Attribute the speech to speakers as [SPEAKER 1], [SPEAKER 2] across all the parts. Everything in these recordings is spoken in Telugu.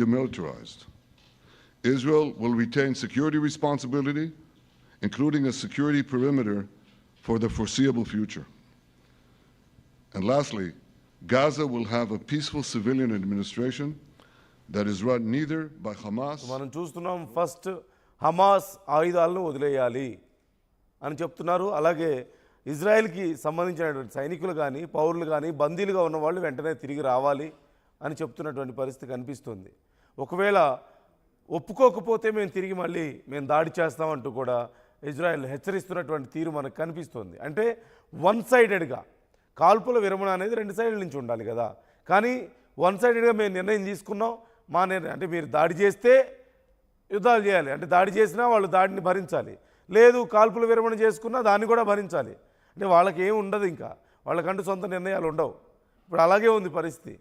[SPEAKER 1] demilitarized. Israel will retain security responsibility, including a security perimeter for the foreseeable future. And lastly, Gaza will have a peaceful civilian administration that is run neither by Hamas.
[SPEAKER 2] మనం చూస్తున్నాం ఫస్ట్ హమాస్ ఆయుధాలను వదిలేయాలి అని చెప్తున్నారు. అలాగే ఇజ్రాయెల్కి సంబంధించినటువంటి సైనికులు కానీ పౌరులు కానీ బందీలుగా ఉన్న వాళ్ళు వెంటనే తిరిగి రావాలి అని చెప్తున్నటువంటి పరిస్థితి కనిపిస్తుంది. ఒకవేళ ఒప్పుకోకపోతే మేము దాడి చేస్తామంటూ కూడా ఇజ్రాయెల్ హెచ్చరిస్తున్నటువంటి తీరు మనకు కనిపిస్తుంది. అంటే వన్ సైడెడ్గా కాల్పుల విరమణ అనేది రెండు సైడ్ల నుంచి ఉండాలి కదా, కానీ వన్ సైడెడ్గా మేము నిర్ణయం తీసుకున్నాం, మా నిర్ణయం అంటే మీరు దాడి చేస్తే యుద్ధాలు చేయాలి, అంటే దాడి చేసినా వాళ్ళు దాడిని భరించాలి, లేదు కాల్పుల విరమణ చేసుకున్నా దాన్ని కూడా భరించాలి. అంటే వాళ్ళకి ఏం ఉండదు, ఇంకా వాళ్ళకంటూ సొంత నిర్ణయాలు ఉండవు. ఇప్పుడు అలాగే ఉంది పరిస్థితి.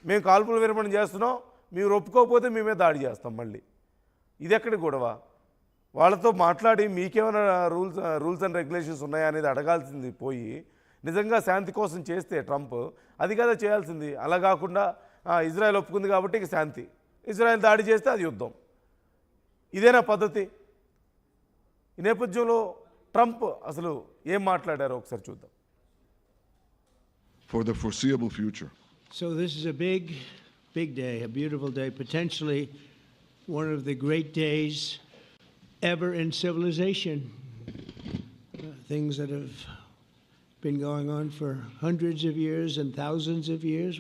[SPEAKER 2] మేము కాల్పుల విరమణ చేస్తున్నాం, మీరు ఒప్పుకోకపోతే మేమే దాడి చేస్తాం. మళ్ళీ ఇది ఎక్కడి గొడవ? వాళ్ళతో మాట్లాడి మీకేమైనా రూల్స్ అండ్ రెగ్యులేషన్స్ ఉన్నాయా అనేది అడగాల్సింది పోయి, నిజంగా శాంతి కోసం చేస్తే ట్రంప్ అది కదా చేయాల్సింది. అలా కాకుండా ఇజ్రాయెల్ ఒప్పుకుంది కాబట్టి ఇక శాంతి, ఇజ్రాయెల్ దాడి చేస్తే అది యుద్ధం. ఇదేనా పద్ధతి? ఈ నేపథ్యంలో ట్రంప్ అసలు ఏం మాట్లాడారో ఒకసారి చూద్దాం.
[SPEAKER 1] For the foreseeable future.
[SPEAKER 3] So this is a big day, a beautiful day, potentially one of the great days ever in civilization. Things that have been going on for hundreds of years and thousands of years.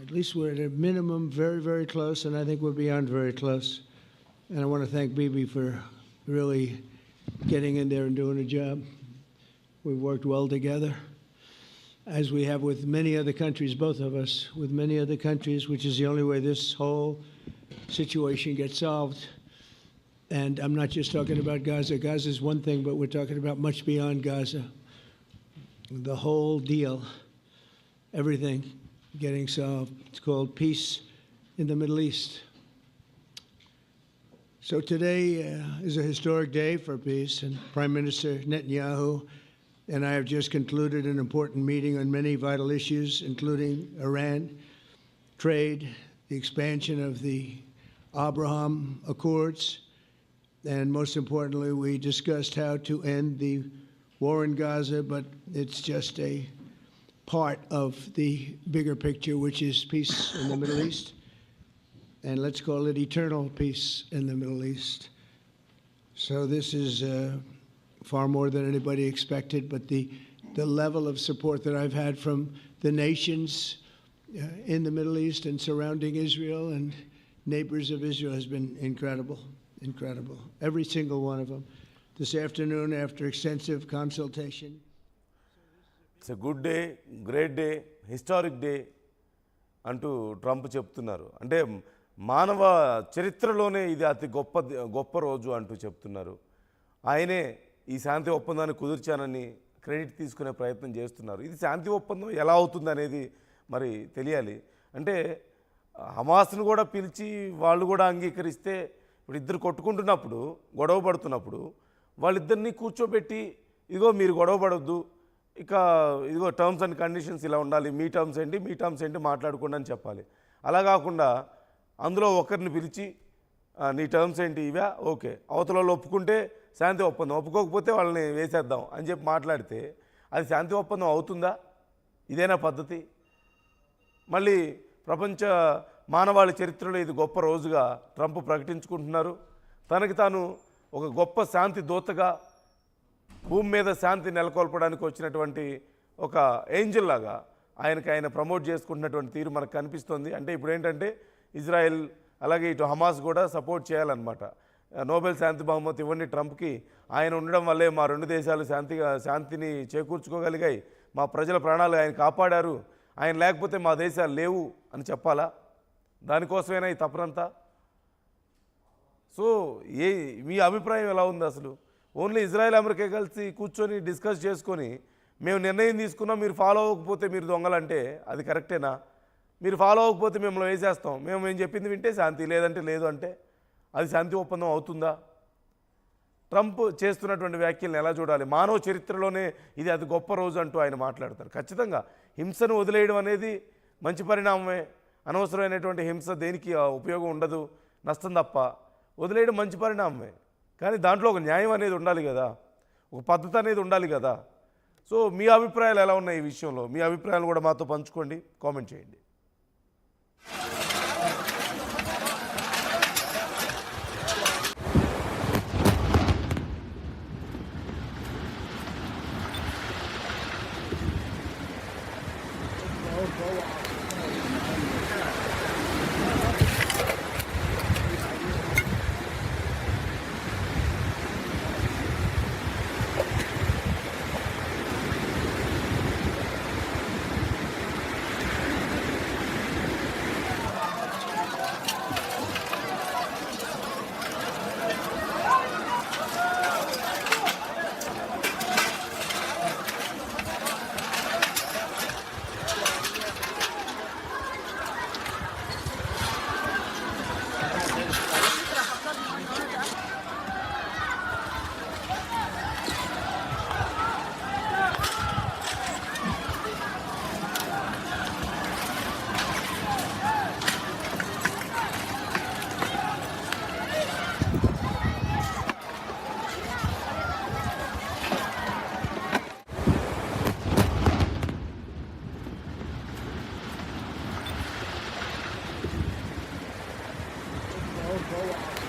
[SPEAKER 3] At least we're at a minimum very, very close, and I think we're beyond very close. And I want to thank Bibi for really getting in there and doing a job. We've worked well together, as we have with many other countries, both of us, with many other countries, which is the only way this whole situation gets solved. And I'm not just talking about Gaza. Gaza is one thing, but we're talking about much beyond Gaza. The whole deal, everything getting solved. It's called peace in the Middle East. So today is a historic day for peace, and Prime Minister Netanyahu and I have just concluded an important meeting on many vital issues, including Iran, trade, the expansion of the Abraham Accords, and most importantly, we discussed how to end the war in Gaza, but it's just a part of the bigger picture, which is peace in the Middle East, and let's call it eternal peace in the Middle East. So this is far more than anybody expected, but the level of support that I've had from the nations in the Middle East and surrounding Israel and neighbors of Israel has been incredible. Every single one of them. This afternoon, after extensive consultation.
[SPEAKER 2] It's a good day, great day, historic day అంటూ ట్రంప్ చెప్తున్నారు. అంటే మానవ చరిత్రలోనే ఇది అతి గొప్ప రోజు అంటూ చెప్తున్నారు. ఆయనే ఈ శాంతి ఒప్పందాన్ని కుదిర్చానని క్రెడిట్ తీసుకునే ప్రయత్నం చేస్తున్నారు. ఇది శాంతి ఒప్పందం ఎలా అవుతుంది అనేది మరి తెలియాలి. అంటే హమాస్ను కూడా పిలిచి వాళ్ళు కూడా అంగీకరిస్తే, ఇప్పుడు ఇద్దరు కొట్టుకుంటున్నప్పుడు గొడవ పడుతున్నప్పుడు వాళ్ళిద్దరినీ కూర్చోబెట్టి ఇదిగో మీరు గొడవ పడొద్దు, ఇక ఇదిగో టర్మ్స్ అండ్ కండిషన్స్ ఇలా ఉండాలి, మీ టర్మ్స్ ఏంటి మాట్లాడుకోండి అని చెప్పాలి. అలా కాకుండా అందులో ఒకరిని పిలిచి నీ టర్మ్స్ ఏంటి ఇవా, ఓకే, అవతల వాళ్ళు ఒప్పుకుంటే శాంతి ఒప్పందం, ఒప్పుకోకపోతే వాళ్ళని వేసేద్దాం అని చెప్పి మాట్లాడితే అది శాంతి ఒప్పందం అవుతుందా? ఇదేనా పద్ధతి? మళ్ళీ ప్రపంచ మానవాళి చరిత్రలో ఇది గొప్ప రోజుగా ట్రంప్ ప్రకటించుకుంటున్నారు. తనకి తాను ఒక గొప్ప శాంతి దూతగా, భూమి మీద శాంతి నెలకొల్పడానికి వచ్చినటువంటి ఒక ఏంజల్ లాగా ఆయన ప్రమోట్ చేసుకుంటున్నటువంటి తీరు మనకు కనిపిస్తుంది. అంటే ఇప్పుడు ఏంటంటే ఇజ్రాయెల్ అలాగే ఇటు హమాస్ కూడా సపోర్ట్ చేయాలన్నమాట. నోబెల్ శాంతి బహుమతి ఇవ్వండి ట్రంప్కి, ఆయన ఉండడం వల్లే మా రెండు దేశాలు శాంతిని చేకూర్చుకోగలిగాయి, మా ప్రజల ప్రాణాలు ఆయన కాపాడారు, ఆయన లేకపోతే మా దేశాలు లేవు అని చెప్పాలా? దానికోసమైనా ఈ తపనంతా? సో మీ అభిప్రాయం ఎలా ఉంది అసలు? ఓన్లీ ఇజ్రాయెల్ అమెరికా కలిసి కూర్చొని డిస్కస్ చేసుకొని మేము నిర్ణయం తీసుకున్నాం, మీరు ఫాలో అవ్వకపోతే మీరు దొంగలంటే అది కరెక్టేనా? మీరు ఫాలో అవ్వకపోతే మిమ్మల్ని వేసేస్తాం, మేము చెప్పింది వింటే శాంతి, లేదంటే లేదు అంటే అది శాంతి ఒప్పందం అవుతుందా? ట్రంప్ చేస్తున్నటువంటి వ్యాఖ్యలను ఎలా చూడాలి? మానవ చరిత్రలోనే ఇది అది గొప్ప రోజు అంటూ ఆయన మాట్లాడతారు. ఖచ్చితంగా హింసను వదిలేయడం అనేది మంచి పరిణామమే. అనవసరమైనటువంటి హింస దేనికి ఉపయోగం ఉండదు, నష్టం తప్ప వదిలేయడం మంచి పరిణామమే. కానీ దాంట్లో ఒక న్యాయం అనేది ఉండాలి కదా, ఒక పద్ధతి అనేది ఉండాలి కదా. సో మీ అభిప్రాయాలు ఎలా ఉన్నాయి ఈ విషయంలో? మీ అభిప్రాయాలు కూడా మాతో పంచుకోండి, కామెంట్ చేయండి.
[SPEAKER 3] Go off.